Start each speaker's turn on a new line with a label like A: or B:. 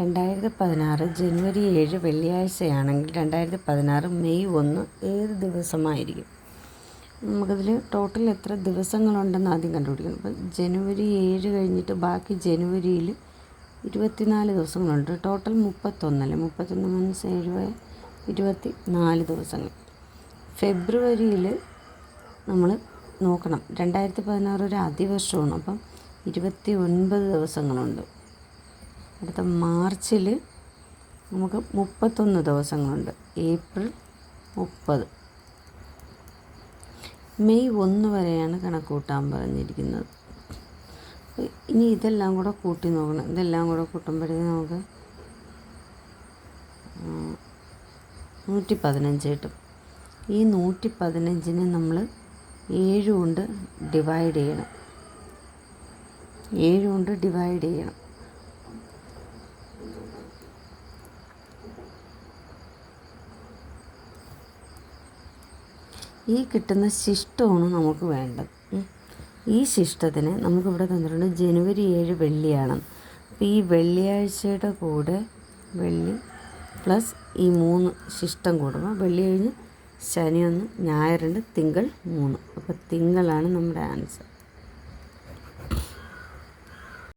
A: 2016 ജനുവരി 7 വെള്ളിയാഴ്ചയാണെങ്കിൽ 2016 May 1 ഏത് ദിവസമായിരിക്കും? നമുക്കതിൽ total എത്ര ദിവസങ്ങളുണ്ടെന്ന് ആദ്യം കണ്ടുപിടിക്കണം. അപ്പോൾ ജനുവരി 7 കഴിഞ്ഞിട്ട് ബാക്കി ജനുവരിയിൽ 24 ദിവസങ്ങളുണ്ട്. ടോട്ടൽ 31 അല്ലേ? 31 മീൻസ് 7 24 ദിവസങ്ങൾ. ഫെബ്രുവരിയിൽ നമ്മൾ നോക്കണം. 2016 ഒരു അതിവർഷമാണ്. അപ്പം 29 ദിവസങ്ങളുണ്ട്. അടുത്ത മാർച്ചിൽ നമുക്ക് 31 ദിവസങ്ങളുണ്ട്. ഏപ്രിൽ 30. മെയ് 1 വരെയാണ് കണക്ക് കൂട്ടാൻ പറഞ്ഞിരിക്കുന്നത്. ഇനി ഇതെല്ലാം കൂടെ കൂട്ടി നോക്കണം. ഇതെല്ലാം കൂടെ കൂട്ടുമ്പോഴത്തേക്ക് നമുക്ക് 115 കിട്ടും. ഈ 115നെ നമ്മൾ 7 കൊണ്ട് ഡിവൈഡ് ചെയ്യണം. 7 കൊണ്ട് ഡിവൈഡ് ചെയ്യണം. ഈ കിട്ടുന്ന ശിഷ്ടമാണ് നമുക്ക് വേണ്ടത്. ഈ ശിഷ്ടത്തിന് നമുക്കിവിടെ തന്നിട്ടുണ്ട് ജനുവരി 7 വെള്ളിയാണ്. അപ്പോൾ ഈ വെള്ളിയാഴ്ചയുടെ കൂടെ വെള്ളി പ്ലസ് ഈ 3 ശിഷ്ടം കൂടുമ്പോൾ വെള്ളി കഴിഞ്ഞ് ശനി 1, ഞായർ 2, തിങ്കൾ 3. അപ്പോൾ തിങ്കളാണ് നമ്മുടെ ആൻസർ.